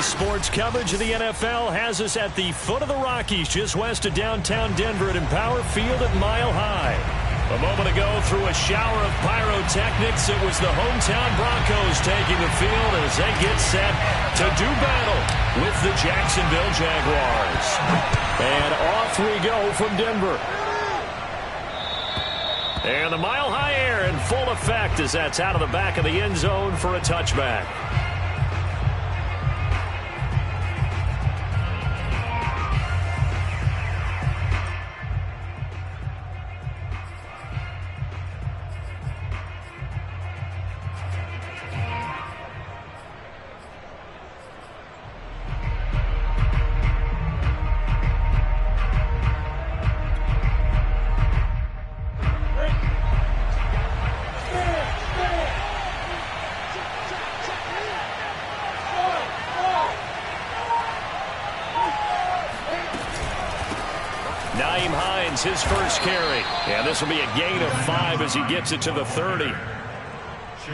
Sports coverage of the NFL has us at the foot of the Rockies, just west of downtown Denver at Empower Field at Mile High. A moment ago, through a shower of pyrotechnics, it was the hometown Broncos taking the field as they get set to do battle with the Jacksonville Jaguars. And off we go from Denver. And the Mile High air in full effect as that's out of the back of the end zone for a touchback. His first carry. And this will be a gain of 5 as he gets it to the 30.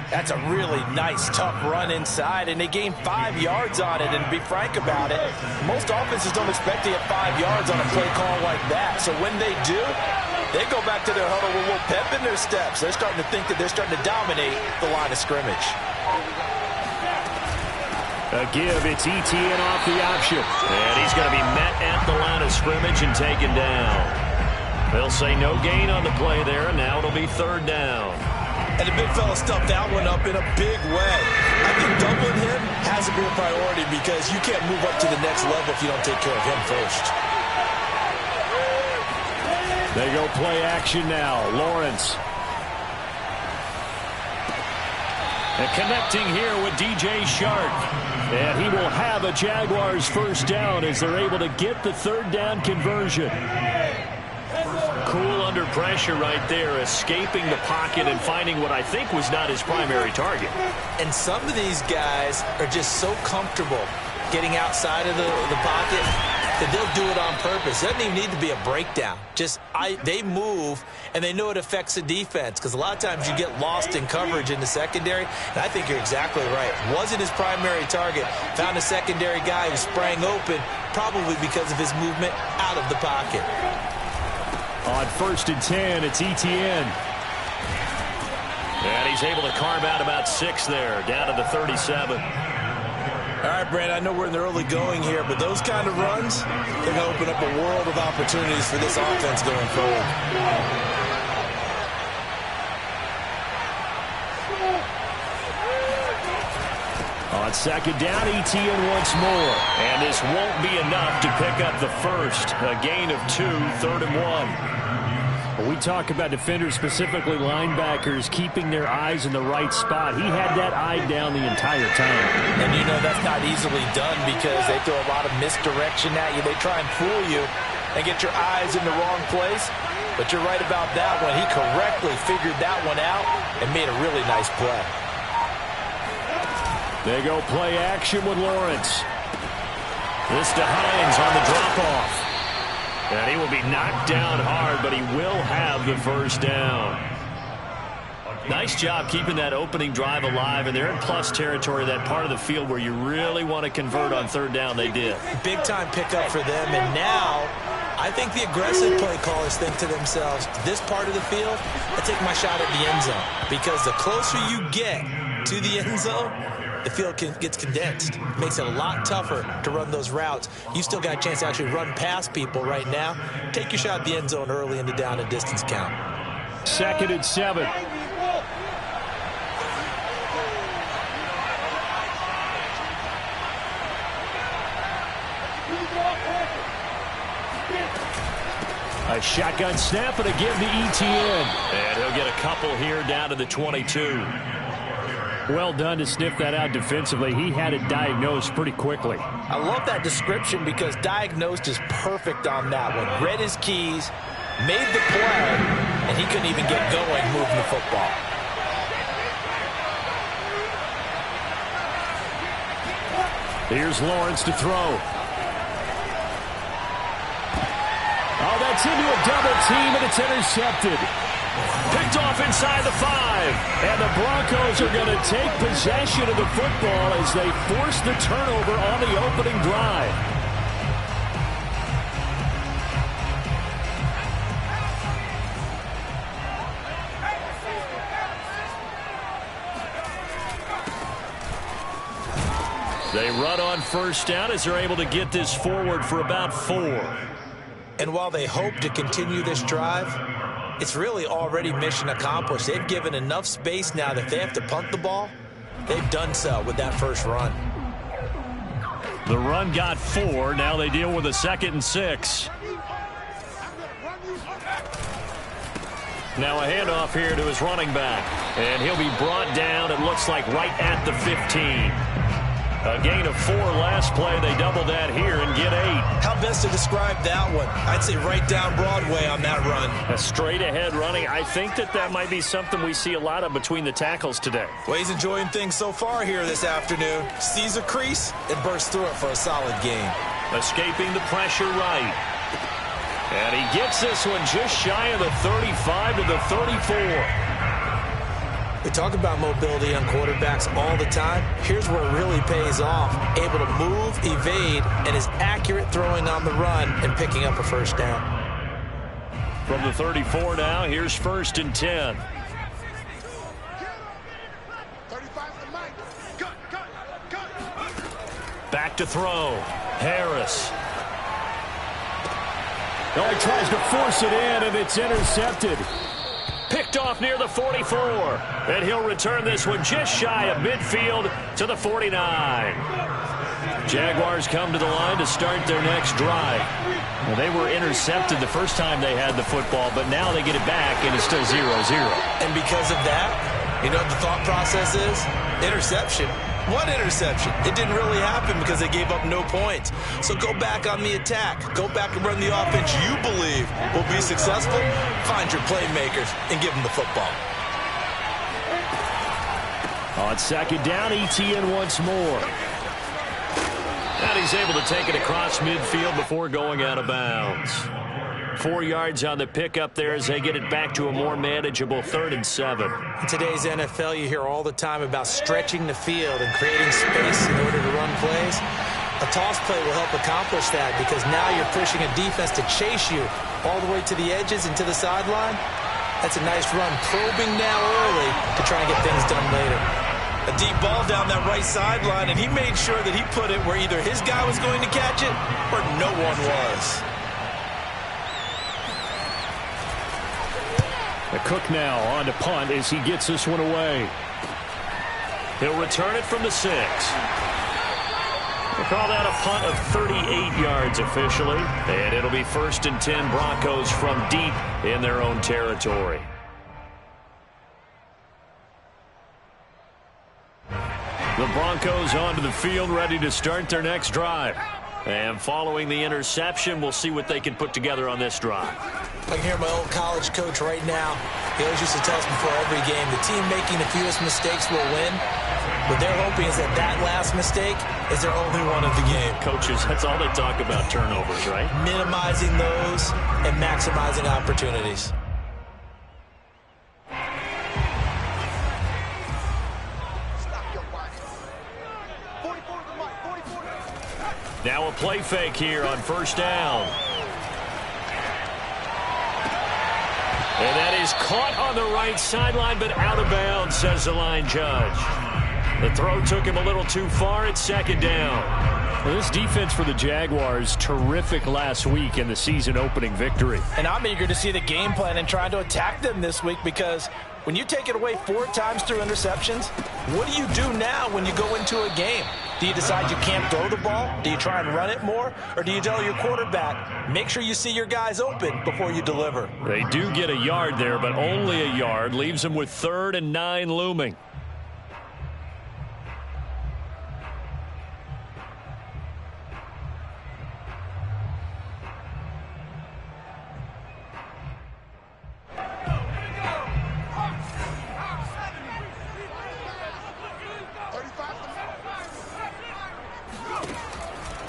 That's a really nice, tough run inside, and they gained 5 yards on it. And to be frank about it, most offenses don't expect to get 5 yards on a play call like that. So when they do, they go back to their huddle with a little pep in their steps. They're starting to think that they're starting to dominate the line of scrimmage. A give, it's Etienne off the option. And he's going to be met at the line of scrimmage and taken down. They'll say no gain on the play there, and now it'll be 3rd down. And the big fella stuffed that one up in a big way. I think doubling him has to be a priority because you can't move up to the next level if you don't take care of him first. They go play action now. Lawrence. And connecting here with DJ Shark. And he will have a Jaguars first down as they're able to get the 3rd down conversion. Cool under pressure right there, escaping the pocket and finding what I think was not his primary target. And some of these guys are just so comfortable getting outside of the pocket that they'll do it on purpose. It doesn't even need to be a breakdown. They move, and they know it affects the defense because a lot of times you get lost in coverage in the secondary, and I think you're exactly right. Wasn't his primary target. Found a secondary guy who sprang open, probably because of his movement out of the pocket. On 1st and 10, it's Etienne. And he's able to carve out about 6 there, down to the 37. All right, Brad, I know we're in the early going here, but those kind of runs, they're going to open up a world of opportunities for this offense going forward. On 2nd down, Etienne once more. And this won't be enough to pick up the first. A gain of 2, 3rd and 1. When we talk about defenders, specifically linebackers, keeping their eyes in the right spot, he had that eye down the entire time. And you know that's not easily done because they throw a lot of misdirection at you. They try and fool you and get your eyes in the wrong place. But you're right about that one. He correctly figured that one out and made a really nice play. They go play action with Lawrence. This to Hines on the drop-off. And he will be knocked down hard, but he will have the first down. Nice job keeping that opening drive alive, and they're in plus territory, that part of the field where you really want to convert on 3rd down. They did. Big-time pickup for them, and now I think the aggressive play callers think to themselves, this part of the field, I take my shot at the end zone, because the closer you get to the end zone, the field gets condensed. Makes it a lot tougher to run those routes. You still got a chance to actually run past people right now. Take your shot at the end zone early in the down and distance count. 2nd and 7. A shotgun snap and a give to Etienne. And he'll get a couple here down to the 22. Well done to sniff that out defensively. He had it diagnosed pretty quickly. I love that description because diagnosed is perfect on that one. Read his keys, made the play, and he couldn't even get going moving the football. Here's Lawrence to throw. Oh, that's into a double team, and it's intercepted. Picked off inside the 5. And the Broncos are going to take possession of the football as they force the turnover on the opening drive. They run on first down as they're able to get this forward for about 4. And while they hope to continue this drive, it's really already mission accomplished. They've given enough space now that if they have to punt the ball, they've done so with that first run. The run got 4. Now they deal with a 2nd and 6. Now a handoff here to his running back. And he'll be brought down, it looks like, right at the 15. A gain of 4 last play. They double that here and get 8. How best to describe that one? I'd say right down Broadway on that run. A straight ahead running. I think that might be something we see a lot of between the tackles today. Well, he's enjoying things so far here this afternoon. Sees a crease and bursts through it for a solid gain. Escaping the pressure right. And he gets this one just shy of the 35 to the 34. We talk about mobility on quarterbacks all the time. Here's where it really pays off. Able to move, evade, and is accurate throwing on the run and picking up a first down. From the 34 now, here's 1st and 10. Back to throw. Harris. Oh, he tries to force it in, and it's intercepted. Picked off near the 44. And he'll return this one just shy of midfield to the 49. Jaguars come to the line to start their next drive. Well, they were intercepted the first time they had the football, but now they get it back, and it's still 0-0. And because of that, you know what the thought process is? Interception. What interception? It didn't really happen because they gave up no points. So go back on the attack. Go back and run the offense you believe will be successful. Find your playmakers and give them the football. On 2nd down, Etienne once more. And he's able to take it across midfield before going out of bounds. 4 yards on the pickup there as they get it back to a more manageable 3rd and 7. In today's NFL, you hear all the time about stretching the field and creating space in order to run plays. A toss play will help accomplish that because now you're pushing a defense to chase you all the way to the edges and to the sideline. That's a nice run, probing now early to try and get things done later. A deep ball down that right sideline, and he made sure that he put it where either his guy was going to catch it or no one was. The Cook now on to punt as he gets this one away. He'll return it from the 6. We'll call that a punt of 38 yards officially. And it'll be 1st and 10 Broncos from deep in their own territory. The Broncos onto the field ready to start their next drive. And following the interception, we'll see what they can put together on this drive. I can hear my old college coach right now. He always used to tell us before every game, the team making the fewest mistakes will win. What they're hoping is that last mistake is their only one of the game. Coaches, that's all they talk about, turnovers, right? Minimizing those and maximizing opportunities. Now a play fake here on 1st down. And that is caught on the right sideline, but out of bounds, says the line judge. The throw took him a little too far. It's 2nd down. Well, this defense for the Jaguars, terrific last week in the season opening victory. And I'm eager to see the game plan and trying to attack them this week because when you take it away 4 times through interceptions, what do you do now when you go into a game? Do you decide you can't throw the ball? Do you try and run it more? Or do you tell your quarterback, make sure you see your guys open before you deliver? They do get a yard there, but only a yard. Leaves them with 3rd and 9 looming.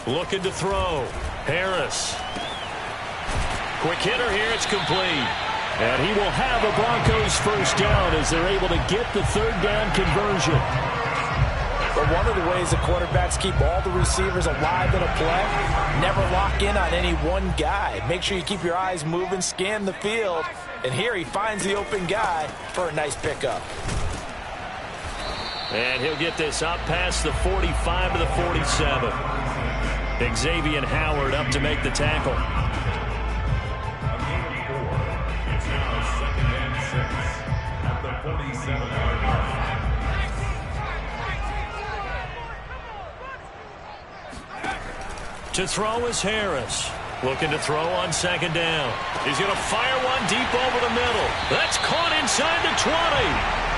Looking to throw. Harris. Quick hitter here. It's complete. And he will have a Broncos first down as they're able to get the third down conversion. But one of the ways the quarterbacks keep all the receivers alive in a play, never lock in on any one guy. Make sure you keep your eyes moving, scan the field. And here he finds the open guy for a nice pickup. And he'll get this up past the 45 to the 47. Xavier Howard up to make the tackle. To throw is Harris. Looking to throw on second down. He's going to fire one deep over the middle. That's caught inside the 20.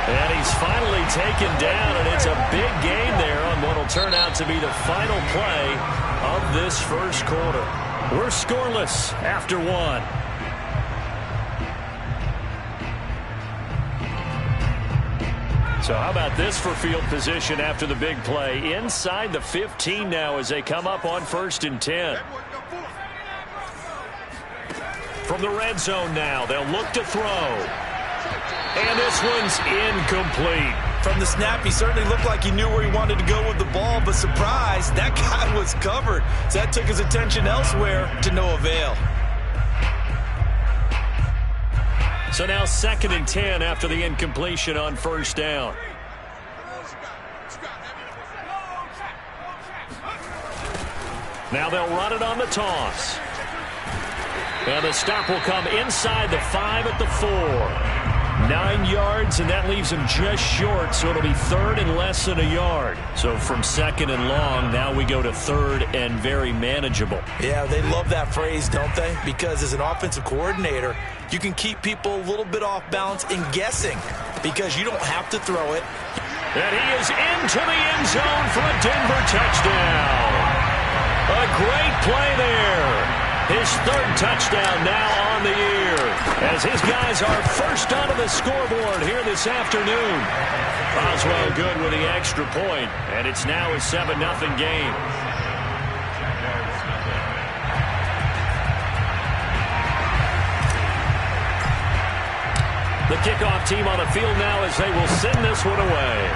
And he's finally taken down, and it's a big gain there on what will turn out to be the final play of this first quarter. We're scoreless after one. So how about this for field position after the big play? Inside the 15 now as they come up on 1st and 10. From the red zone now, they'll look to throw. And this one's incomplete. From the snap, he certainly looked like he knew where he wanted to go with the ball, but surprise, that guy was covered. So that took his attention elsewhere to no avail. So now 2nd and 10 after the incompletion on 1st down. Now they'll run it on the toss. And the stop will come inside the 5 at the 4. 9 yards, and that leaves him just short, so it'll be 3rd and less than a yard. So from 2nd and long, now we go to 3rd and very manageable. Yeah, they love that phrase, don't they? Because as an offensive coordinator, you can keep people a little bit off balance and guessing because you don't have to throw it. And he is into the end zone for a Denver touchdown. A great play there. His 3rd touchdown now on the year as his guys are first onto the scoreboard here this afternoon. Boswell good with the extra point, and it's now a 7-0 game. The kickoff team on the field now as they will send this one away.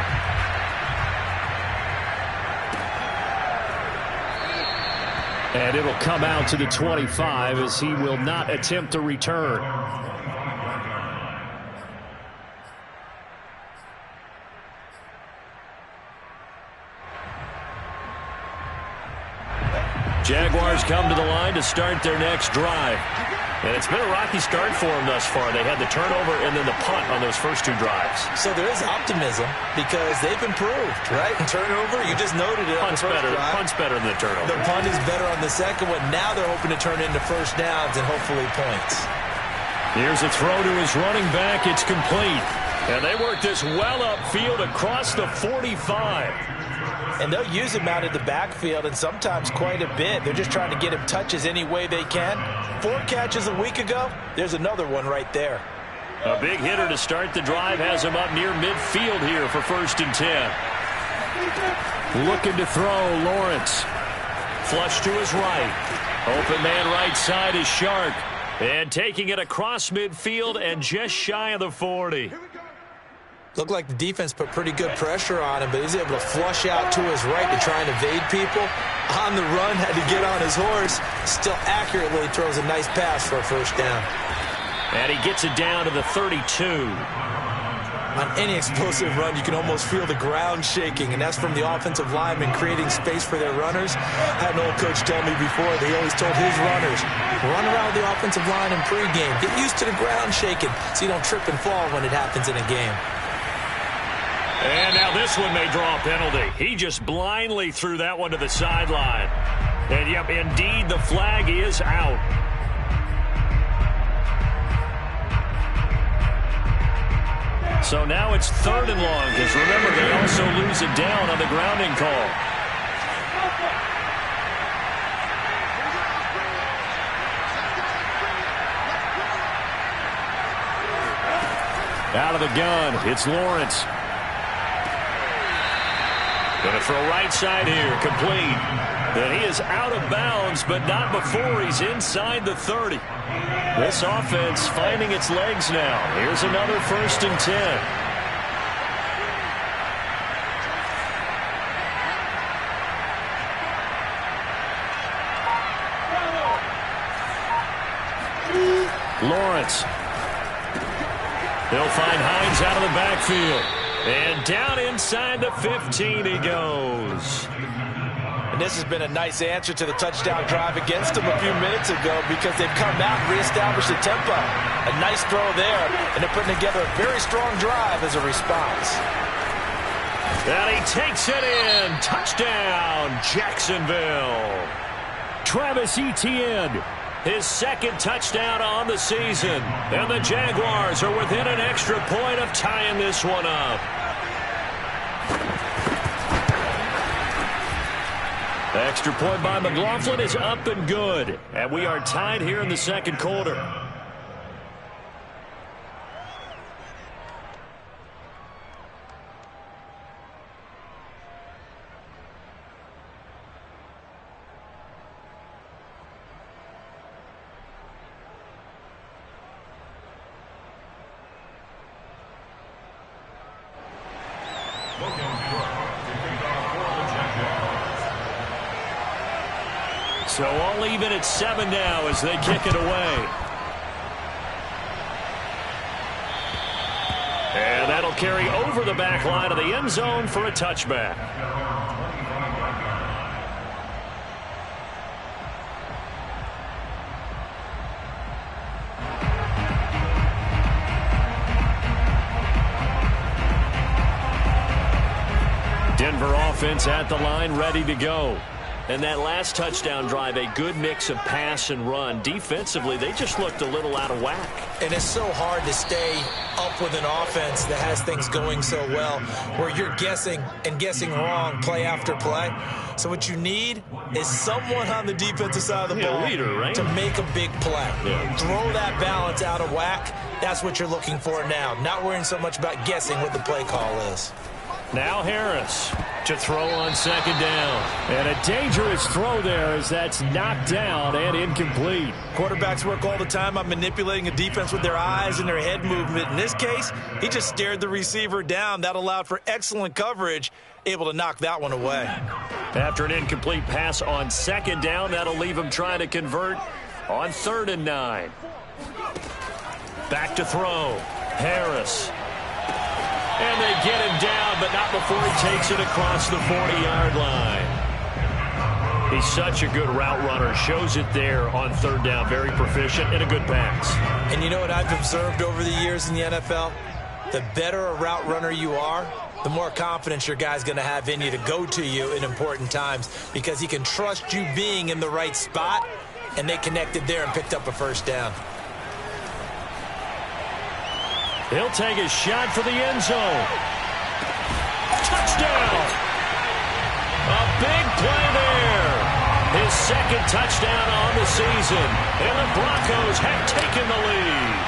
And it'll come out to the 25 as he will not attempt to return. Jaguars come to the line to start their next drive. And it's been a rocky start for them thus far. They had the turnover and then the punt on those first 2 drives. So there is optimism because they've improved, right? Turnover, you just noted it. Punt's better. Punt's better than the turnover. The punt is better on the second one. Now they're hoping to turn into first downs and hopefully points. Here's a throw to his running back. It's complete. And they work this well upfield across the 45. And they'll use him out of the backfield and sometimes quite a bit. They're just trying to get him touches any way they can. 4 catches a week ago. There's another one right there. A big hitter to start the drive has him up near midfield here for 1st and 10. Looking to throw, Lawrence. Flush to his right. Open man right side is Shark. And taking it across midfield and just shy of the 40. Looked like the defense put pretty good pressure on him, but he's able to flush out to his right to try and evade people. On the run, had to get on his horse. Still accurately throws a nice pass for a first down. And he gets it down to the 32. On any explosive run, you can almost feel the ground shaking, and that's from the offensive linemen creating space for their runners. I had an old coach tell me before, they always told his runners, run around the offensive line in pregame. Get used to the ground shaking so you don't trip and fall when it happens in a game. And now this one may draw a penalty. He just blindly threw that one to the sideline. And, yep, indeed, the flag is out. So now it's 3rd and long, because remember, they also lose it down on the grounding call. Out of the gun, it's Lawrence. Going to throw right side here, complete. And he is out of bounds, but not before he's inside the 30. This offense finding its legs now. Here's another 1st and 10. Lawrence. They'll find Hines out of the backfield. And down inside the 15 he goes. And this has been a nice answer to the touchdown drive against them a few minutes ago because they've come out and reestablished the tempo. A nice throw there, and they're putting together a very strong drive as a response. And he takes it in. Touchdown, Jacksonville. Travis Etienne, his 2nd touchdown on the season. And the Jaguars are within an extra point of tying this one up. The extra point by McLaughlin is up and good. And we are tied here in the 2nd quarter. So all even at 7 now as they kick it away. And that'll carry over the back line of the end zone for a touchback. Denver offense at the line, ready to go. And that last touchdown drive, a good mix of pass and run. Defensively, they just looked a little out of whack. And it's so hard to stay up with an offense that has things going so well, where you're guessing and guessing wrong play after play. So what you need is someone on the defensive side of the ball leader, right? to make a big play. Yeah. Throw that balance out of whack. That's what you're looking for now. Not worrying so much about guessing what the play call is. Now Harris to throw on 2nd down. And a dangerous throw there as that's knocked down and incomplete. Quarterbacks work all the time on manipulating a defense with their eyes and their head movement. In this case, he just stared the receiver down. That allowed for excellent coverage, able to knock that one away. After an incomplete pass on 2nd down, that'll leave him trying to convert on 3rd and 9. Back to throw. Harris. And they get him down, but not before he takes it across the 40-yard line. He's such a good route runner. Shows it there on 3rd down. Very proficient and a good pass. And you know what I've observed over the years in the NFL? The better a route runner you are, the more confidence your guy's going to have in you to go to you in important times because he can trust you being in the right spot, and they connected there and picked up a 1st down. He'll take a shot for the end zone. Touchdown! A big play there. His 2nd touchdown on the season. And the Broncos have taken the lead.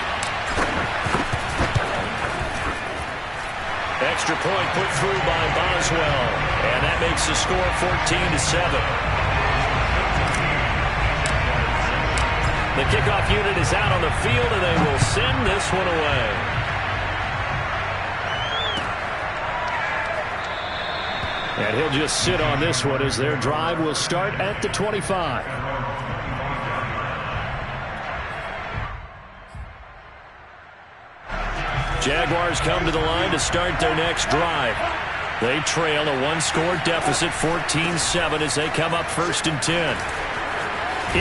Extra point put through by Boswell. And that makes the score 14-7. The kickoff unit is out on the field, and they will send this one away. And he'll just sit on this one as their drive will start at the 25. Jaguars come to the line to start their next drive. They trail a 1-score deficit, 14-7, as they come up 1st and 10.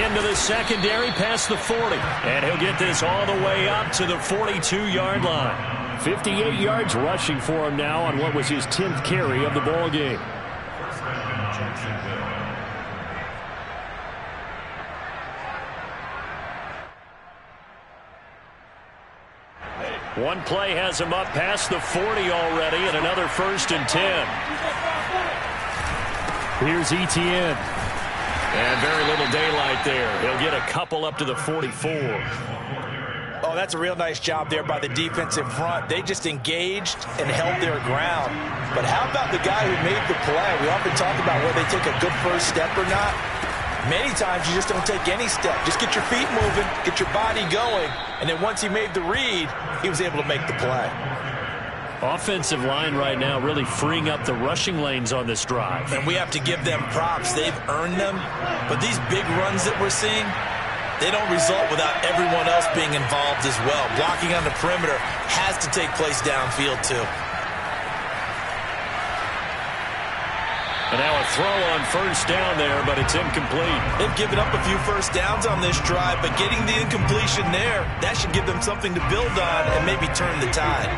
Into the secondary past the 40. And he'll get this all the way up to the 42-yard line. 58 yards rushing for him now on what was his 10th carry of the ball game. One play has him up past the 40 already, and another 1st and 10. Here's Etienne. And very little daylight there. He'll get a couple up to the 44. Oh, that's a real nice job there by the defensive front. They just engaged and held their ground. But how about the guy who made the play? We often talk about whether they take a good first step or not. Many times you just don't take any step. Just get your feet moving, get your body going, and then once he made the read, he was able to make the play. Offensive line right now really freeing up the rushing lanes on this drive. And we have to give them props. They've earned them. But these big runs that we're seeing, they don't result without everyone else being involved as well. Blocking on the perimeter has to take place downfield too. And now a throw on first down there, but it's incomplete. They've given up a few first downs on this drive, but getting the incompletion there, that should give them something to build on and maybe turn the tide.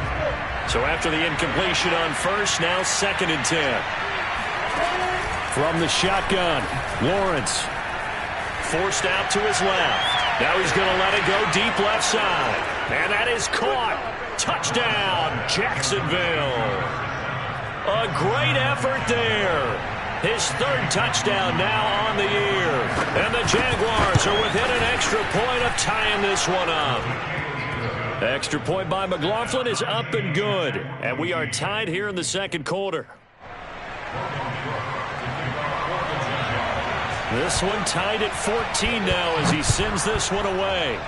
So after the incompletion on first, now 2nd and 10. From the shotgun, Lawrence. Forced out to his left. Now he's going to let it go deep left side. And that is caught. Touchdown, Jacksonville. A great effort there. His 3rd touchdown now on the year. And the Jaguars are within an extra point of tying this one up. Extra point by McLaughlin is up and good. And we are tied here in the 2nd quarter. This one tied at 14 now as he sends this one away.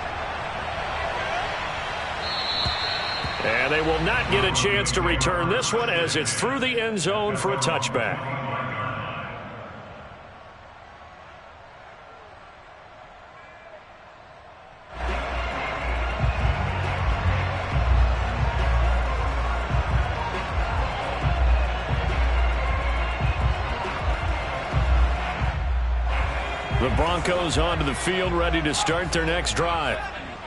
And they will not get a chance to return this one as it's through the end zone for a touchback. The Broncos onto the field ready to start their next drive.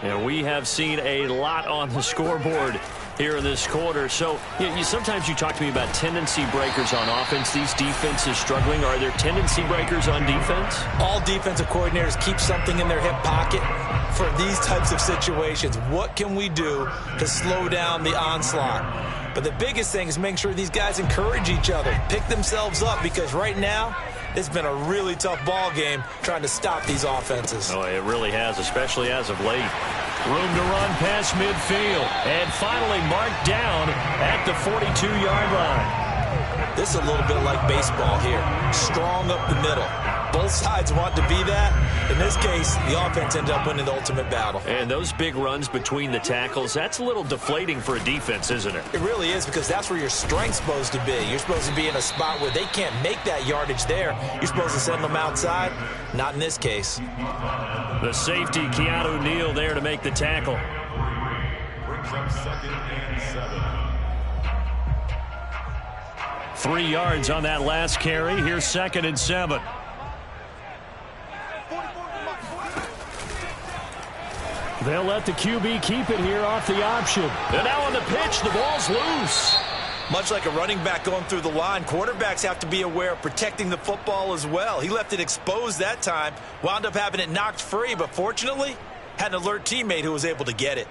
And we have seen a lot on the scoreboard here in this quarter. So sometimes you talk to me about tendency breakers on offense. These defenses struggling. Are there tendency breakers on defense? All defensive coordinators keep something in their hip pocket for these types of situations. What can we do to slow down the onslaught? But the biggest thing is making sure these guys encourage each other, pick themselves up, because right now it's been a really tough ball game trying to stop these offenses. Oh, it really has, especially as of late. Room to run past midfield. And finally marked down at the 42-yard line. This is a little bit like baseball here. Strong up the middle. Both sides want to be that. In this case, the offense ended up winning the ultimate battle. And those big runs between the tackles, that's a little deflating for a defense, isn't it? It really is, because that's where your strength's supposed to be. You're supposed to be in a spot where they can't make that yardage there. You're supposed to send them outside. Not in this case. The safety, Keanu Neal, there to make the tackle. Brings up 2nd and 7. 3 yards on that last carry. Here's 2nd and 7. They'll let the QB keep it here off the option. And now on the pitch, the ball's loose. Much like a running back going through the line, quarterbacks have to be aware of protecting the football as well. He left it exposed that time, wound up having it knocked free, but fortunately, had an alert teammate who was able to get it.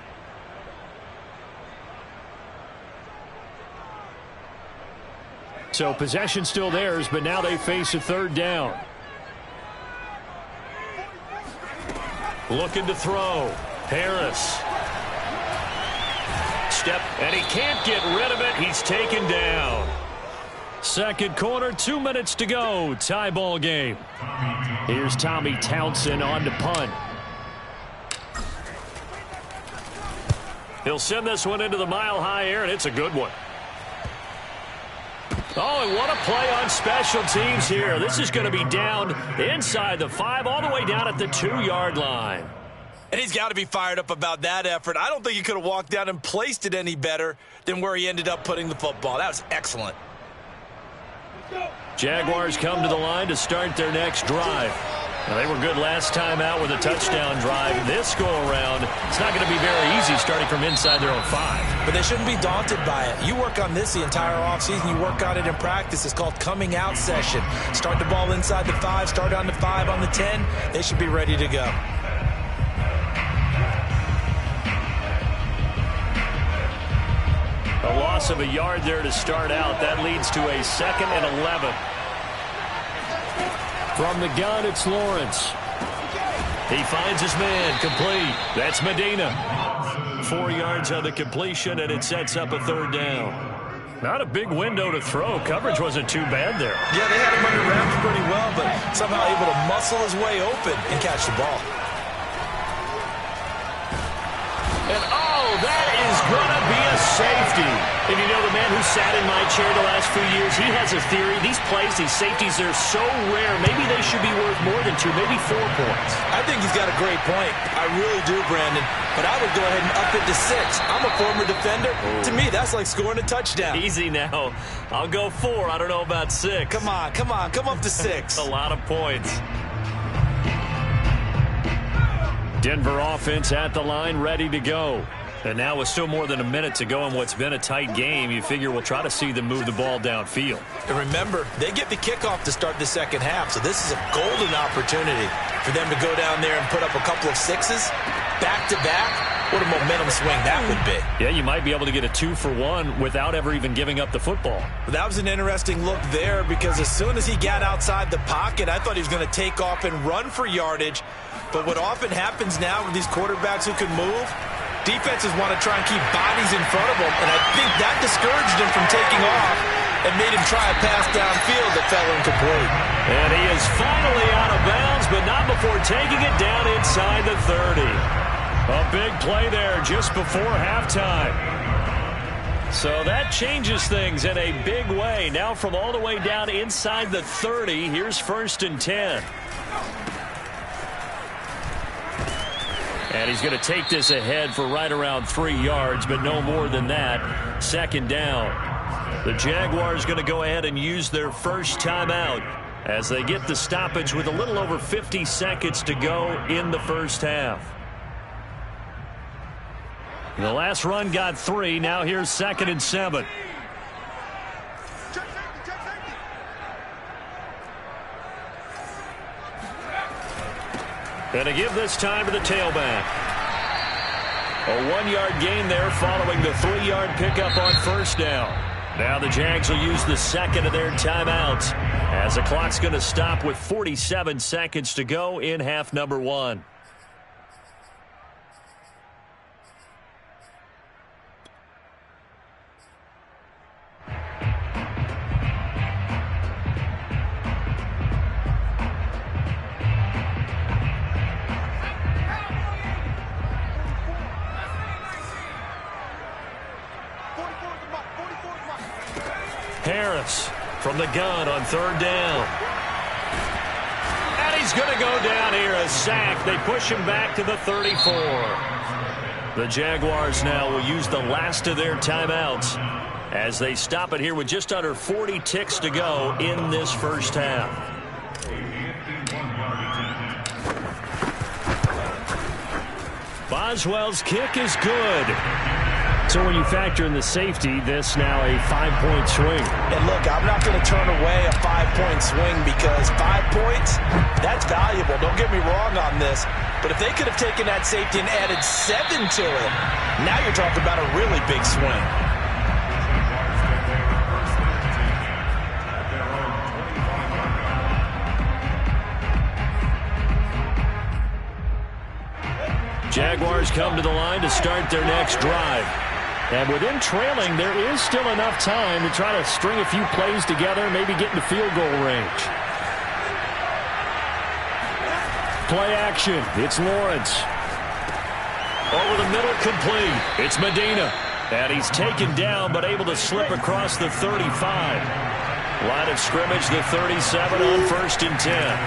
So possession still theirs, but now they face a 3rd down. Looking to throw. Harris. Step, and he can't get rid of it. He's taken down. 2nd quarter, 2 minutes to go. Tie ball game. Here's Tommy Townsend on to punt. He'll send this one into the mile-high air, and it's a good one. Oh, and what a play on special teams here. This is going to be down inside the 5, all the way down at the 2-yard line. And he's got to be fired up about that effort. I don't think he could have walked down and placed it any better than where he ended up putting the football. That was excellent. Jaguars come to the line to start their next drive. Now, they were good last time out with a touchdown drive. This go-around, it's not going to be very easy starting from inside their own 5. But they shouldn't be daunted by it. You work on this the entire offseason. You work on it in practice. It's called coming out session. Start the ball inside the 5, start on the 5, on the 10. They should be ready to go. A loss of a yard there to start out. That leads to a 2nd and 11. From the gun, it's Lawrence. He finds his man, complete. That's Medina. 4 yards on the completion, and it sets up a third down. Not a big window to throw. Coverage wasn't too bad there. Yeah, they had him under wraps pretty well, but somehow able to muscle his way open and catch the ball. And, oh, that is going to be a safety. And you know, the man who sat in my chair the last few years, he has a theory. These plays, these safeties, they're so rare. Maybe they should be worth more than 2, maybe 4 points. I think he's got a great point. I really do, Brandon. But I would go ahead and up it to 6. I'm a former defender. To me, that's like scoring a touchdown. Easy now. I'll go 4. I don't know about 6. Come on. Come up to 6. A lot of points. Denver offense at the line, ready to go. And now with still more than a minute to go in what's been a tight game, you figure we'll try to see them move the ball downfield. And remember, they get the kickoff to start the second half, so this is a golden opportunity for them to go down there and put up a couple of 6s back-to-back. What a momentum swing that would be. Yeah, you might be able to get a 2-for-1 without ever even giving up the football. That was an interesting look there because as soon as he got outside the pocket, I thought he was going to take off and run for yardage. But what often happens now with these quarterbacks who can move, defenses want to try and keep bodies in front of them, and I think that discouraged him from taking off and made him try a pass downfield that fell incomplete. And he is finally out of bounds, but not before taking it down inside the 30. A big play there just before halftime. So that changes things in a big way. Now from all the way down inside the 30, here's 1st and 10. And he's going to take this ahead for right around 3 yards, but no more than that. 2nd down. The Jaguars going to go ahead and use their first timeout as they get the stoppage with a little over 50 seconds to go in the first half. The last run got 3. Now here's 2nd and 7. And to give this time to the tailback. A 1-yard gain there following the 3-yard pickup on 1st down. Now the Jags will use the 2nd of their timeouts as the clock's going to stop with 47 seconds to go in half number 1. Harris from the gun on 3rd down. And he's going to go down here, a sack. They push him back to the 34. The Jaguars now will use the last of their timeouts as they stop it here with just under 40 ticks to go in this first half. Boswell's kick is good. So when you factor in the safety, this now a 5-point swing. And look, I'm not going to turn away a 5-point swing because 5 points, that's valuable. Don't get me wrong on this. But if they could have taken that safety and added 7 to it, now you're talking about a really big swing. Jaguars come to the line to start their next drive. And with them trailing, there is still enough time to try to string a few plays together, maybe get into field goal range. Play action. It's Lawrence. Over the middle, complete. It's Medina. And he's taken down, but able to slip across the 35. Line of scrimmage, the 37 on 1st and 10.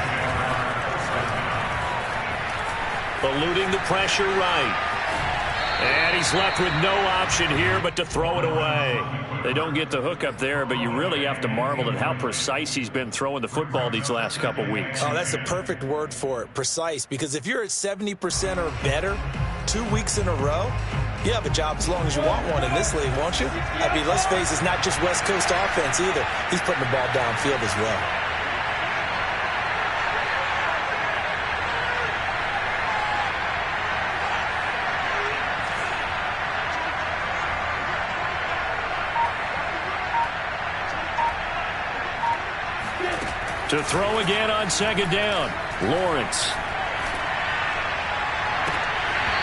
Eluding the pressure right. And he's left with no option here but to throw it away. They don't get the hook up there, but you really have to marvel at how precise he's been throwing the football these last couple weeks. Oh, that's the perfect word for it, precise. Because if you're at 70% or better 2 weeks in a row, you have a job as long as you want one in this league, won't you? I mean, let's face it, it's not just West Coast offense either. He's putting the ball downfield as well. To throw again on 2nd down, Lawrence.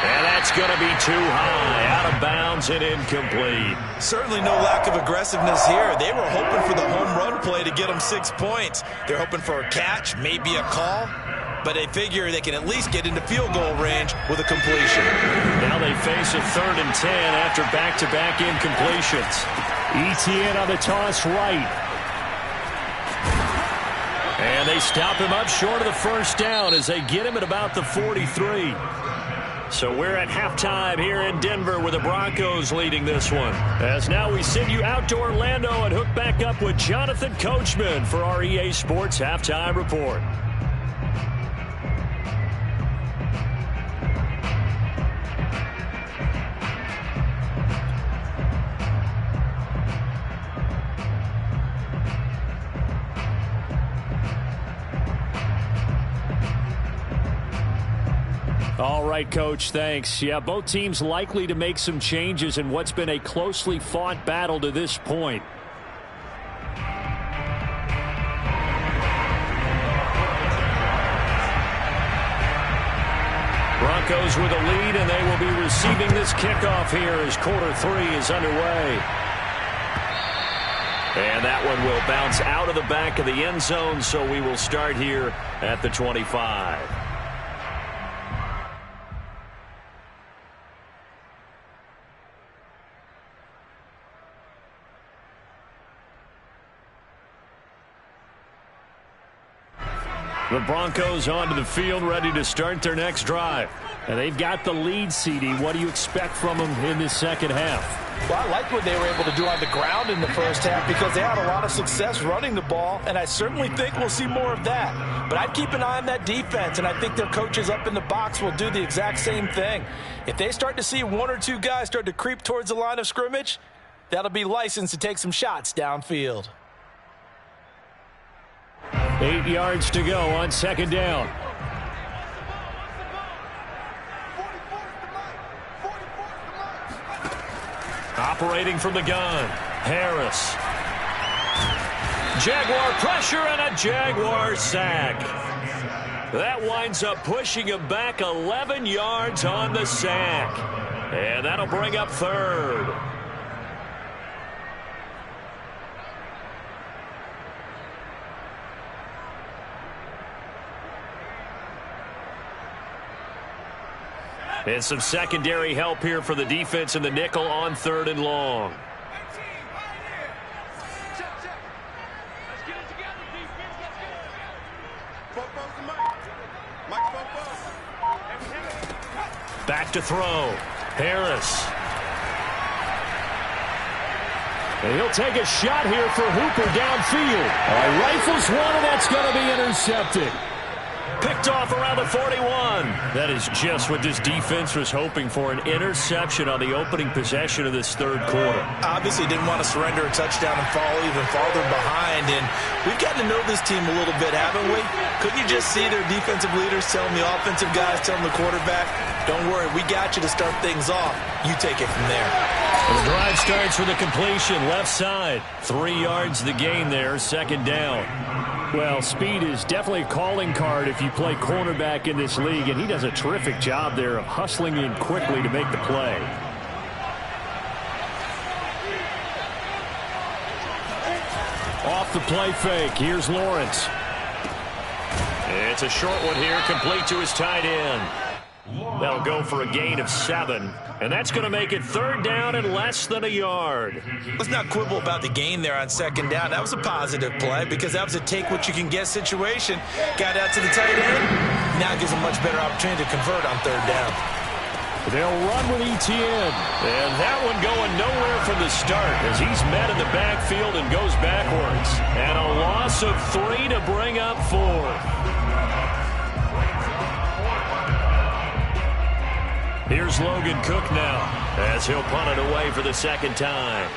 And that's going to be too high, out of bounds and incomplete. Certainly no lack of aggressiveness here. They were hoping for the home run play to get them 6 points. They're hoping for a catch, maybe a call, but they figure they can at least get into field goal range with a completion. Now they face a 3rd and 10 after back-to-back incompletions. Etienne on the toss right. And they stop him up short of the first down as they get him at about the 43. So we're at halftime here in Denver with the Broncos leading this one. As now we send you out to Orlando and hook back up with Jonathan Coachman for our EA Sports Halftime Report. All right, Coach, thanks. Yeah, both teams likely to make some changes in what's been a closely fought battle to this point. Broncos with a lead, and they will be receiving this kickoff here as quarter 3 is underway. And that one will bounce out of the back of the end zone, so we will start here at the 25. The Broncos onto the field, ready to start their next drive. And they've got the lead, CD. What do you expect from them in this second half? Well, I like what they were able to do on the ground in the first half because they had a lot of success running the ball, and I certainly think we'll see more of that. But I'd keep an eye on that defense, and I think their coaches up in the box will do the exact same thing. If they start to see 1 or 2 guys start to creep towards the line of scrimmage, that'll be licensed to take some shots downfield. 8 yards to go on second down. Operating from the gun, Harris. Jaguar pressure and a Jaguar sack. That winds up pushing him back 11 yards on the sack. And that'll bring up 3rd. And some secondary help here for the defense in the nickel on 3rd and long. Back to throw. Harris. And he'll take a shot here for Hooper downfield. Rifles one, and that's going to be intercepted. Picked off around the 41. That is just what this defense was hoping for, an interception on the opening possession of this 3rd quarter. Obviously didn't want to surrender a touchdown and fall even farther behind. And we've gotten to know this team a little bit, haven't we? Couldn't you just see their defensive leaders telling the offensive guys, telling the quarterback, don't worry, we got you to start things off. You take it from there. And the drive starts with a completion left side. 3 yards the gain there, second down. Well, speed is definitely a calling card if you play cornerback in this league, and he does a terrific job there of hustling in quickly to make the play. Off the play fake, here's Lawrence. It's a short one here, complete to his tight end. That'll go for a gain of 7. And that's going to make it 3rd down and less than a yard. Let's not quibble about the gain there on second down. That was a positive play because that was a take-what-you-can-get situation. Got out to the tight end. Now gives a much better opportunity to convert on 3rd down. They'll run with Etienne. And that one going nowhere from the start as he's met in the backfield and goes backwards. And a loss of 3 to bring up 4. Here's Logan Cook now as he'll punt it away for the second time.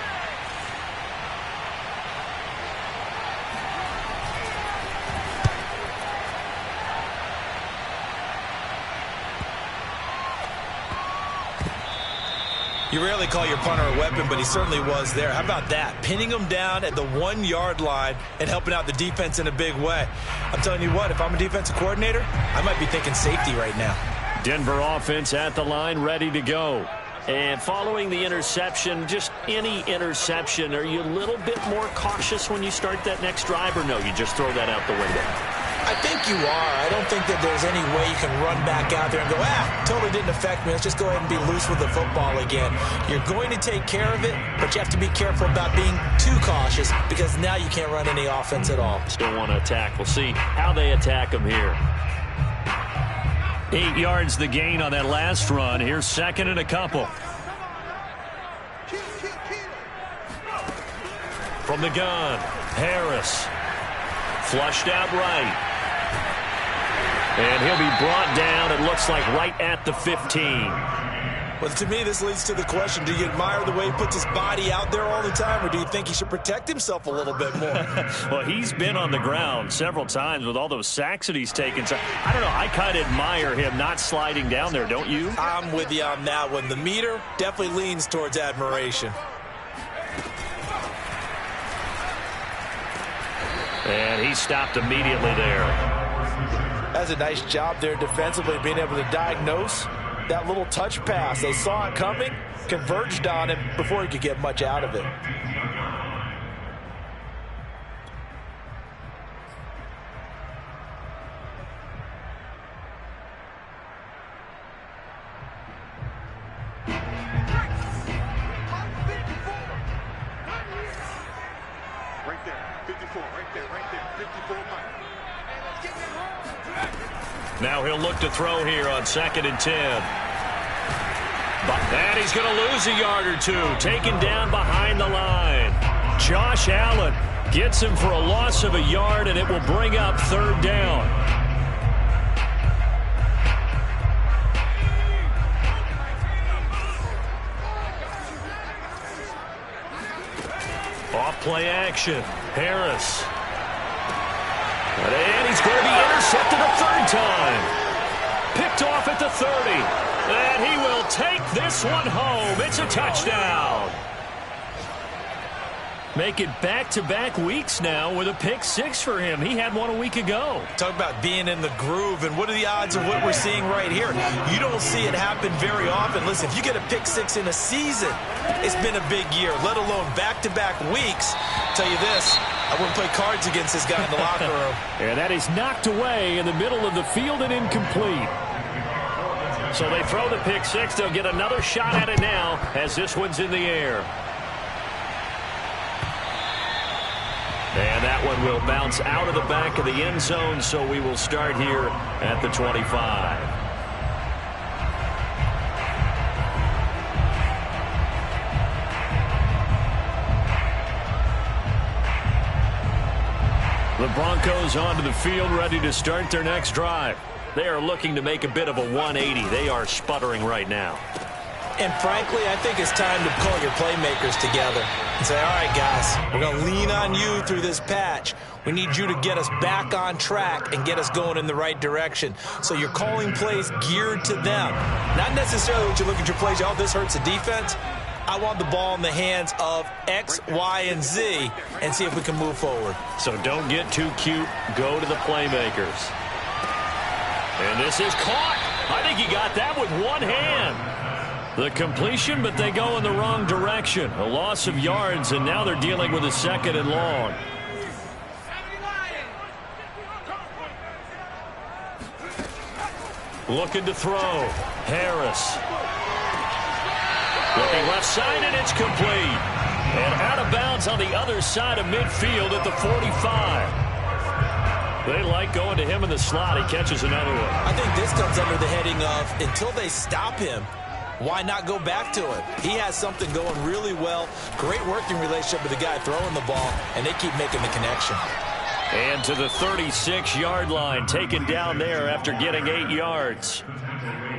You rarely call your punter a weapon, but he certainly was there. How about that? Pinning him down at the 1-yard line and helping out the defense in a big way. I'm telling you what, if I'm a defensive coordinator, I might be thinking safety right now. Denver offense at the line, ready to go. And following the interception, just any interception, are you a little bit more cautious when you start that next drive, or no, you just throw that out the window? I think you are. I don't think that there's any way you can run back out there and go, totally didn't affect me. Let's just go ahead and be loose with the football again. You're going to take care of it, but you have to be careful about being too cautious because now you can't run any offense at all. Still want to attack. We'll see how they attack them here. 8 yards the gain on that last run. Here's second and a couple. From the gun, Harris. Flushed out right. And he'll be brought down, it looks like, right at the 15. Well, to me, this leads to the question, do you admire the way he puts his body out there all the time, or do you think he should protect himself a little bit more? Well, he's been on the ground several times with all those sacks that he's taken. So, I don't know, I kind of admire him not sliding down there, don't you? I'm with you on that one. The meter definitely leans towards admiration. And he stopped immediately there. That's a nice job there defensively, being able to diagnose that little touch pass. They saw it coming, converged on him before he could get much out of it. Right there, 54, right there, 54 Mike. Now he'll look to throw here on 2nd and 10. And he's going to lose a yard or two, taken down behind the line. Josh Allen gets him for a loss of a yard, and it will bring up 3rd down. Off play action. Harris. And he's going to be intercepted a 3rd time. Picked off at the 30. And he will take this one home. It's a touchdown. Make it back-to-back weeks now with a pick 6 for him. He had one a week ago. Talk about being in the groove, and what are the odds of what we're seeing right here? You don't see it happen very often. Listen, if you get a pick 6 in a season, it's been a big year, let alone back-to-back weeks. I'll tell you this, I wouldn't play cards against this guy in the locker room. And that is knocked away in the middle of the field and incomplete. So they throw the pick 6. They'll get another shot at it now as this one's in the air. And that one will bounce out of the back of the end zone, so we will start here at the 25. The Broncos onto the field, ready to start their next drive. They are looking to make a bit of a 180. They are sputtering right now. And frankly, I think it's time to call your playmakers together and say, all right, guys, we're going to lean on you through this patch. We need you to get us back on track and get us going in the right direction. So you're calling plays geared to them. Not necessarily what you look at your plays, oh, this hurts the defense. I want the ball in the hands of X, Y, and Z and see if we can move forward. So don't get too cute. Go to the playmakers. And this is caught. I think he got that with one hand. The completion, but they go in the wrong direction. A loss of yards, and now they're dealing with a 2nd and long. Looking to throw. Harris. Looking left side, and it's complete. And out of bounds on the other side of midfield at the 45. They like going to him in the slot. He catches another one. I think this comes under the heading of, until they stop him, why not go back to it? He has something going really well. Great working relationship with the guy throwing the ball, and they keep making the connection. And to the 36-yard line, taken down there after getting 8 yards.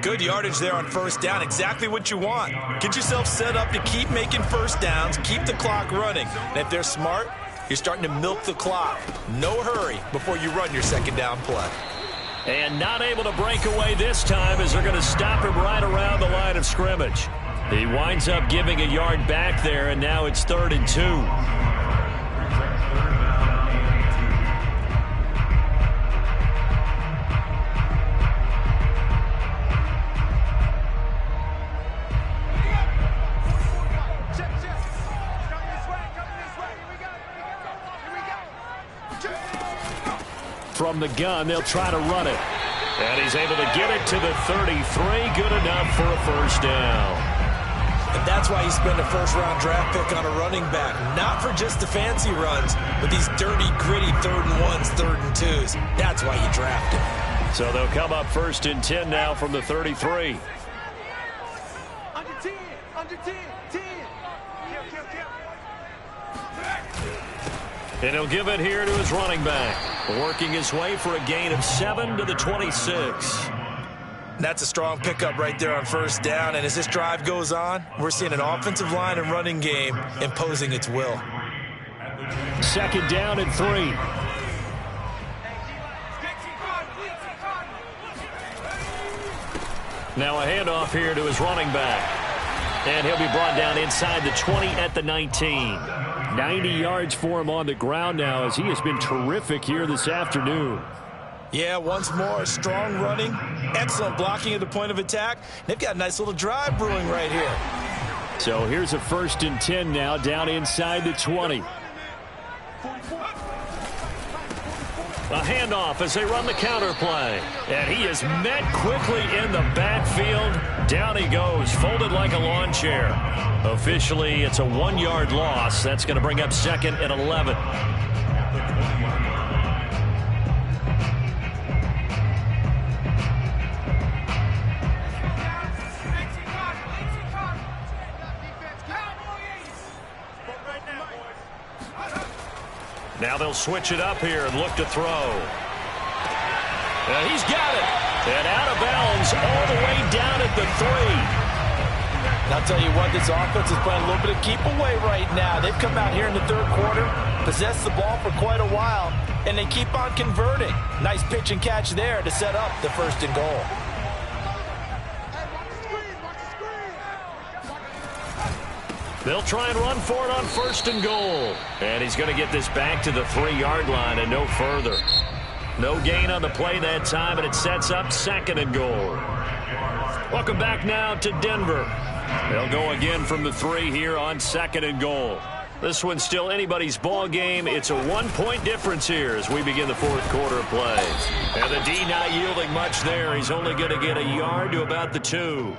Good yardage there on 1st down. Exactly what you want. Get yourself set up to keep making 1st downs, keep the clock running. And if they're smart, you're starting to milk the clock. No hurry before you run your 2nd down play. And not able to break away this time as they're going to stop him right around the line of scrimmage. He winds up giving a yard back there, and now it's 3rd and 2. from the gun. They'll try to run it. And he's able to get it to the 33. Good enough for a first down. And that's why you spend a first-round draft pick on a running back. Not for just the fancy runs, but these dirty, gritty 3rd and 1s, 3rd and 2s. That's why you draft him. So they'll come up 1st and 10 now from the 33. Under 10, under 10, 10. And he'll give it here to his running back, working his way for a gain of 7 to the 26. That's a strong pickup right there on first down. And as this drive goes on, we're seeing an offensive line and running game imposing its will. 2nd down and 3. Now a handoff here to his running back. And he'll be brought down inside the 20 at the 19. 90 yards for him on the ground now as he has been terrific here this afternoon. Yeah, once more, strong running, excellent blocking at the point of attack. They've got a nice little drive brewing right here. So here's a 1st and 10 now down inside the 20. A handoff as they run the counter play. And he is met quickly in the backfield. Down he goes, folded like a lawn chair. Officially, it's a 1-yard loss. That's going to bring up 2nd and 11. Now they'll switch it up here and look to throw. And he's got it. And out of bounds all the way down at the 3. And I'll tell you what, this offense is playing a little bit of keep away right now. They've come out here in the 3rd quarter, possessed the ball for quite a while, and they keep on converting. Nice pitch and catch there to set up the 1st and goal. They'll try and run for it on 1st and goal. And he's going to get this back to the 3-yard line and no further. No gain on the play that time, and it sets up 2nd and goal. Welcome back now to Denver. They'll go again from the 3 here on 2nd and goal. This one's still anybody's ball game. It's a 1-point difference here as we begin the 4th quarter of play. And the D not yielding much there. He's only going to get a yard to about the 2.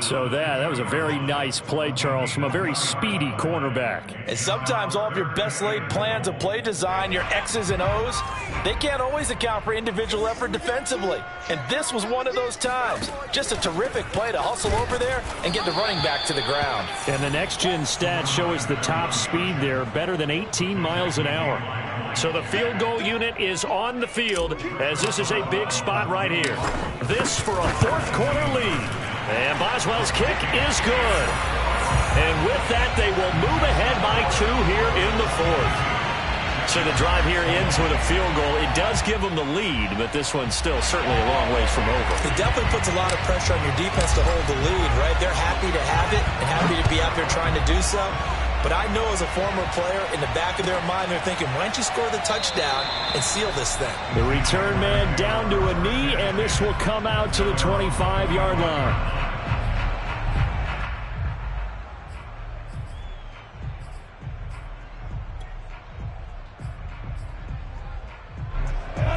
So that was a very nice play, Charles, from a very speedy cornerback. And sometimes all of your best laid plans of play design, your X's and O's, they can't always account for individual effort defensively. And this was one of those times. Just a terrific play to hustle over there and get the running back to the ground. And the next-gen stats show us the top speed there, better than 18 miles an hour. So the field goal unit is on the field as this is a big spot right here. This for a 4th quarter lead. And Boswell's kick is good. And with that, they will move ahead by 2 here in the 4th. So the drive here ends with a field goal. It does give them the lead, but this one's still certainly a long ways from over. It definitely puts a lot of pressure on your defense to hold the lead, right? They're happy to have it and happy to be out there trying to do so. But I know as a former player, in the back of their mind, they're thinking, why don't you score the touchdown and seal this thing? The return man down to a knee, and this will come out to the 25-yard line.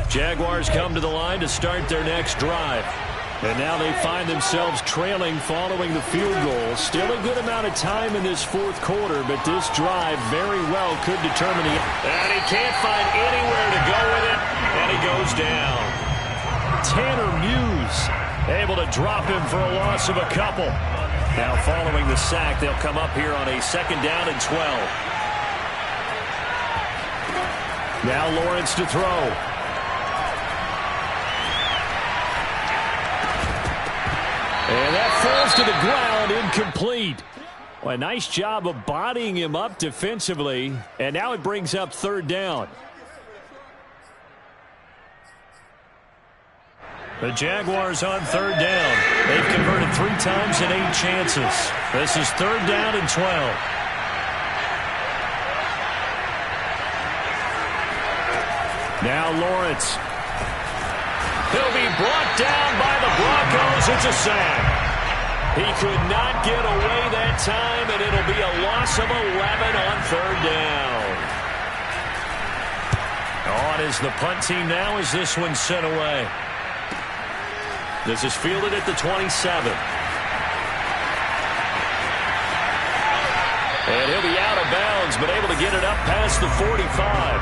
Jaguars come to the line to start their next drive. And now they find themselves trailing following the field goal. Still a good amount of time in this 4th quarter, but this drive very well could determine the... And he can't find anywhere to go with it, and he goes down. Tanner Muse able to drop him for a loss of a couple. Now following the sack, they'll come up here on a 2nd down and 12. Now Lawrence to throw. And that falls to the ground, incomplete. Well, a nice job of bodying him up defensively, and now it brings up 3rd down. The Jaguars on 3rd down. They've converted 3 times in 8 chances. This is 3rd down and 12. Now Lawrence. He'll be brought down by the Broncos. It's a sack. He could not get away that time, and it'll be a loss of 11 on 3rd down. On is the punt team now as this one's sent away. This is fielded at the 27. And he'll be out of bounds, but able to get it up past the 45.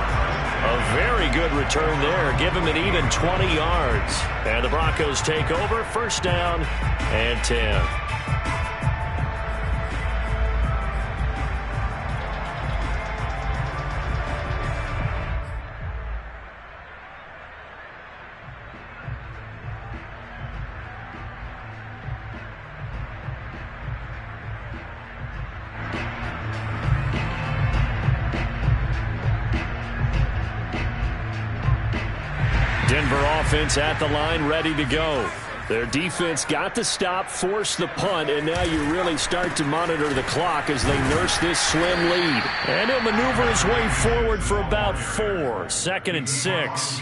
A very good return there. Give him an even 20 yards. And the Broncos take over. First down and 10. Denver offense at the line, ready to go. Their defense got the stop, forced the punt, and now you really start to monitor the clock as they nurse this slim lead. And he'll maneuver his way forward for about 4. 2nd and 6.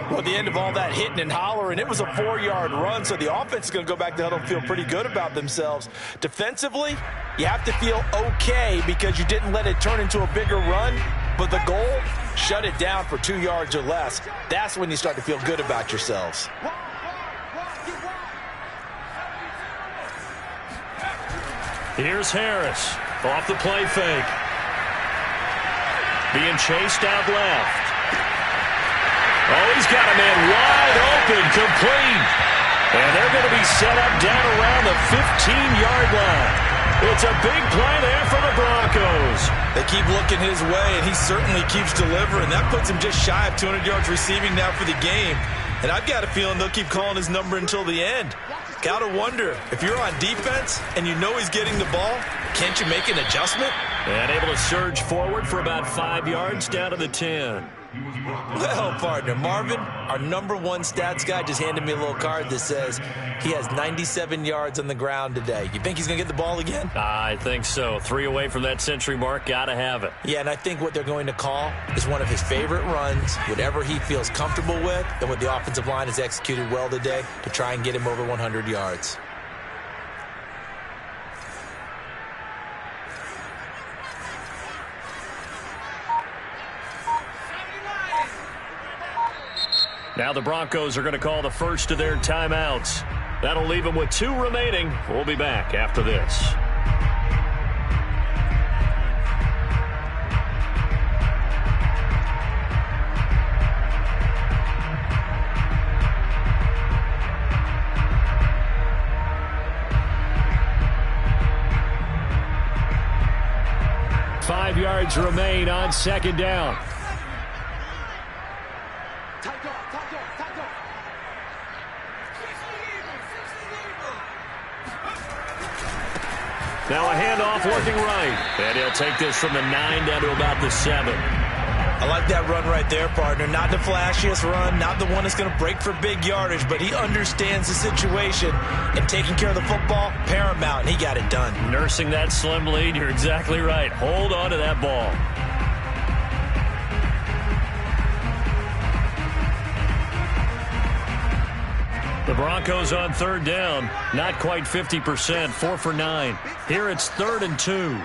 Well, at the end of all that hitting and hollering, it was a 4-yard run, so the offense is going to go back to huddle and feel pretty good about themselves. Defensively, you have to feel okay because you didn't let it turn into a bigger run, but the goal, shut it down for 2 yards or less. That's when you start to feel good about yourselves. Here's Harris off the play fake. Being chased out left. Oh, he's got a man wide open, complete. And they're going to be set up down around the 15-yard line. It's a big play there for the Broncos. They keep looking his way, and he certainly keeps delivering. That puts him just shy of 200 yards receiving now for the game. And I've got a feeling they'll keep calling his number until the end. Gotta wonder, if you're on defense and you know he's getting the ball, can't you make an adjustment? And able to surge forward for about 5 yards down to the 10. Well, partner, Marvin, our #1 stats guy, just handed me a little card that says he has 97 yards on the ground today. You think he's going to get the ball again? I think so. 3 away from that century mark. Got to have it. Yeah, and I think what they're going to call is one of his favorite runs, whatever he feels comfortable with, and what the offensive line has executed well today to try and get him over 100 yards. Now the Broncos are going to call the first of their timeouts. That'll leave them with 2 remaining. We'll be back after this. Five yards remain on 2nd down. Now a handoff working right. And he'll take this from the 9 down to about the 7. I like that run right there, partner. Not the flashiest run, not the one that's going to break for big yardage, but he understands the situation, and taking care of the football, paramount, and he got it done. Nursing that slim lead, you're exactly right. Hold on to that ball. The Broncos on 3rd down. Not quite 50%, 4 for 9. Here it's 3rd and 2.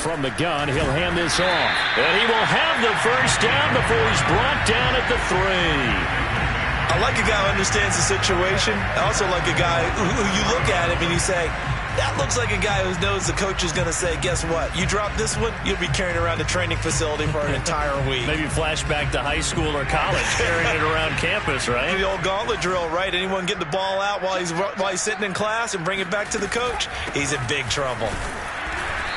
From the gun, he'll hand this off. And he will have the first down before he's brought down at the 3. I like a guy who understands the situation. I also like a guy who you look at him and you say, that looks like a guy who knows the coach is going to say, guess what? You drop this one, you'll be carrying around the training facility for an entire week. Maybe flashback to high school or college, carrying it around campus, right? The old gauntlet drill, right? Anyone get the ball out while he's sitting in class and bring it back to the coach? He's in big trouble.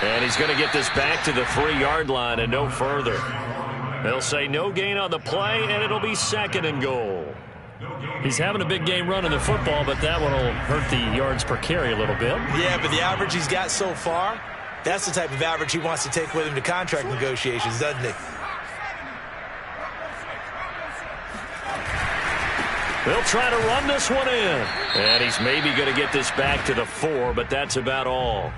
And he's going to get this back to the 3-yard line and no further. They'll say no gain on the play, and it'll be 2nd and goal. He's having a big game running the football, but that one will hurt the yards per carry a little bit. Yeah, but the average he's got so far, that's the type of average he wants to take with him to contract negotiations, doesn't he? They'll try to run this one in. And he's maybe going to get this back to the 4, but that's about all.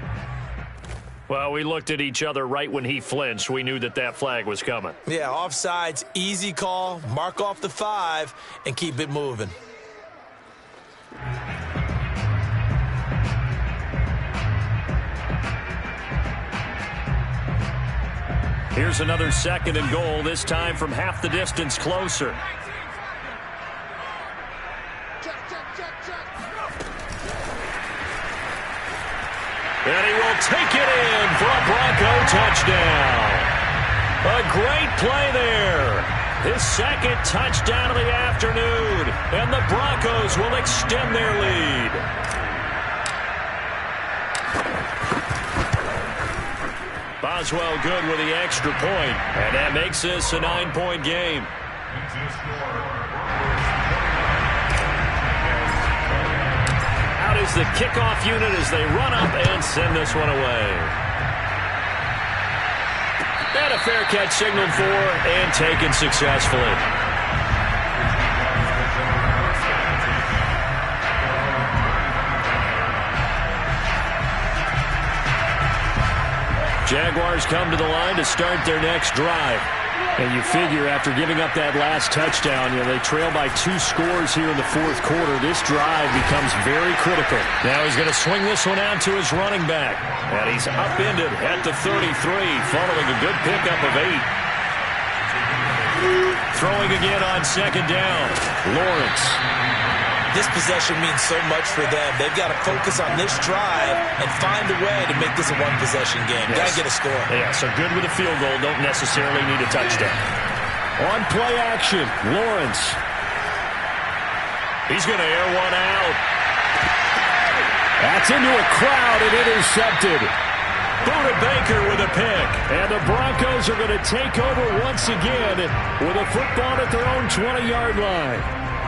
Well, we looked at each other right when he flinched. We knew that that flag was coming. Yeah, offsides, easy call, mark off the 5, and keep it moving. Here's another 2nd and goal, this time from half the distance closer. And he will take it in for a Bronco touchdown. A great play there. His 2nd touchdown of the afternoon. And the Broncos will extend their lead. Boswell good with the extra point. And that makes this a 9-point game. Out is the kickoff unit as they run up and send this one away. And a fair catch signaled for and taken successfully. Jaguars come to the line to start their next drive. And you figure after giving up that last touchdown, they trail by 2 scores here in the 4th quarter. This drive becomes very critical. Now he's going to swing this one out to his running back. And he's upended at the 33, following a good pickup of 8. Throwing again on 2nd down. Lawrence. This possession means so much for them. They've got to focus on this drive and find a way to make this a one-possession game. Yes. Got to get a score. Yeah, so good with a field goal. Don't necessarily need a touchdown. On play action, Lawrence. He's going to air one out. That's into a crowd and intercepted. Buda Baker with a pick. And the Broncos are going to take over once again with a football at their own 20-yard line.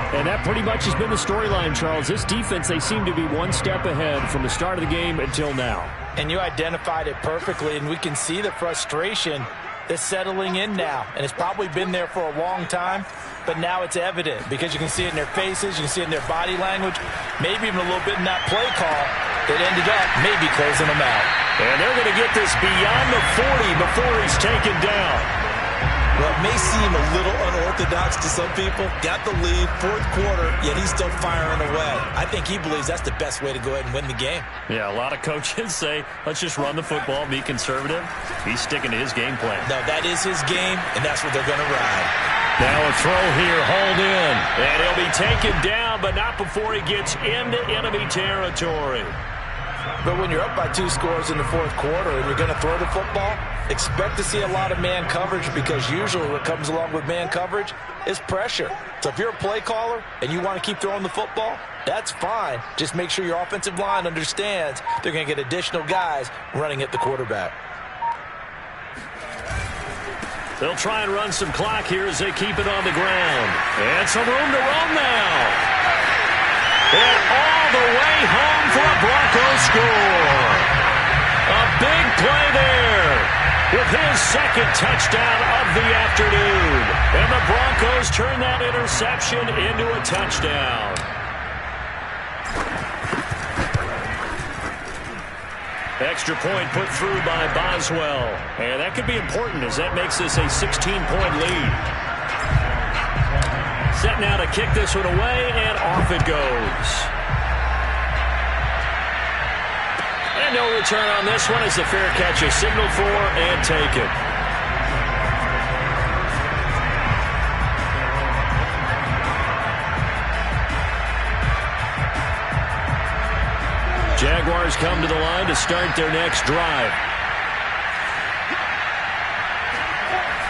And that pretty much has been the storyline, Charles. This defense, they seem to be one step ahead from the start of the game until now. And you identified it perfectly, and we can see the frustration that's settling in now. And it's probably been there for a long time, but now it's evident because you can see it in their faces, you can see it in their body language, maybe even a little bit in that play call that ended up maybe closing them out. And they're going to get this beyond the 40 before he's taken down. Well, it may seem a little unorthodox to some people. Got the lead, 4th quarter, yet he's still firing away. I think he believes that's the best way to go ahead and win the game. Yeah, a lot of coaches say, let's just run the football, be conservative. He's sticking to his game plan. No, that is his game, and that's what they're going to ride. Now a throw here, hauled in. And he'll be taken down, but not before he gets into enemy territory. But when you're up by 2 scores in the 4th quarter and you're going to throw the football, expect to see a lot of man coverage because usually what comes along with man coverage is pressure. So if you're a play caller and you want to keep throwing the football, that's fine. Just make sure your offensive line understands they're going to get additional guys running at the quarterback. They'll try and run some clock here as they keep it on the ground. And some room to run now. And all the way home for a Broncos score. A big play there with his 2nd touchdown of the afternoon. And the Broncos turn that interception into a touchdown. Extra point put through by Boswell. And that could be important as that makes this a 16-point lead. Set now to kick this one away, and off it goes. And no return on this one as the fair catch is signaled for and taken. Jaguars come to the line to start their next drive.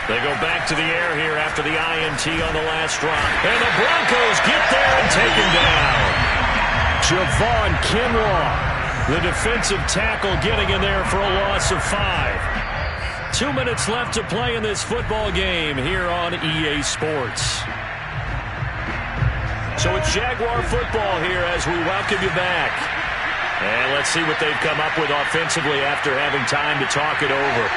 They go back to the air here after the INT on the last drive. And the Broncos get there and take him down. Javon Kinlaw, the defensive tackle, getting in there for a loss of 5. 2 minutes left to play in this football game here on EA Sports. So it's Jaguar football here as we welcome you back. And let's see what they've come up with offensively after having time to talk it over.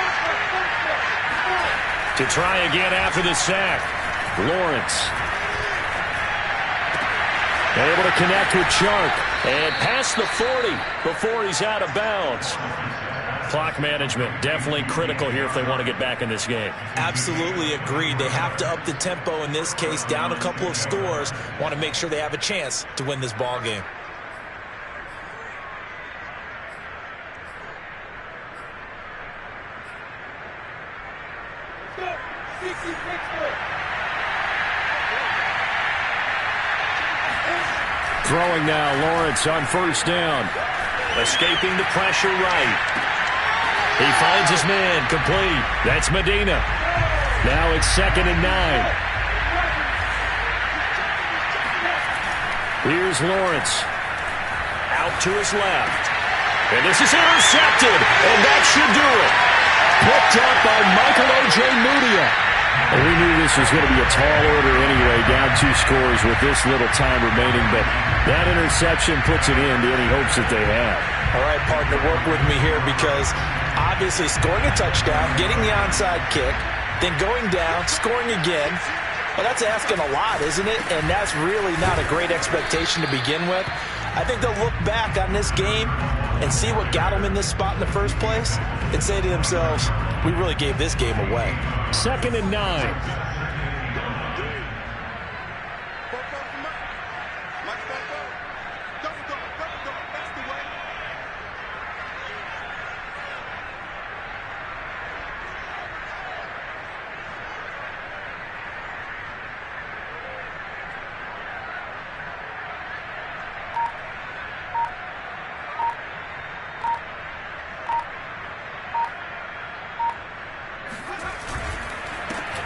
To try again after the sack, Lawrence. Able to connect with Chark. And past the 40 before he's out of bounds. Clock management definitely critical here if they want to get back in this game. Absolutely agreed. They have to up the tempo in this case, down a couple of scores. Want to make sure they have a chance to win this ball game. Throwing now, Lawrence on first down. Escaping the pressure right. He finds his man, complete. That's Medina. Now it's 2nd and 9. Here's Lawrence. Out to his left. And this is intercepted. And that should do it. Picked up by Michael O.J. Mudia. And we knew this was going to be a tall order anyway, down 2 scores with this little time remaining. But that interception puts an end to any hopes that they have. All right, partner, work with me here because obviously scoring a touchdown, getting the onside kick, then going down, scoring again. Well, that's asking a lot, isn't it? And that's really not a great expectation to begin with. I think they'll look back on this game and see what got them in this spot in the first place and say to themselves, we really gave this game away. 2nd and 9.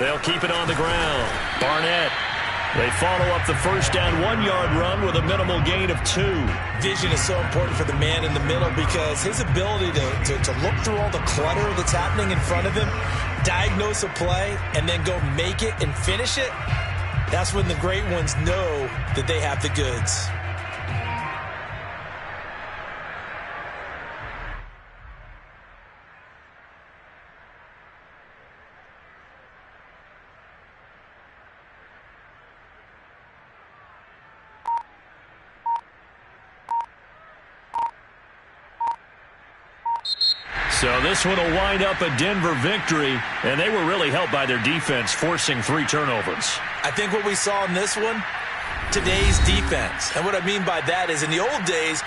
They'll keep it on the ground. Barnett. They follow up the first down 1-yard run with a minimal gain of 2. Vision is so important for the man in the middle because his ability to look through all the clutter that's happening in front of him, diagnose a play, and then go make it and finish it, that's when the great ones know that they have the goods. So this one will wind up a Denver victory, and they were really helped by their defense, forcing 3 turnovers. I think what we saw in this one, today's defense. And what I mean by that is in the old days,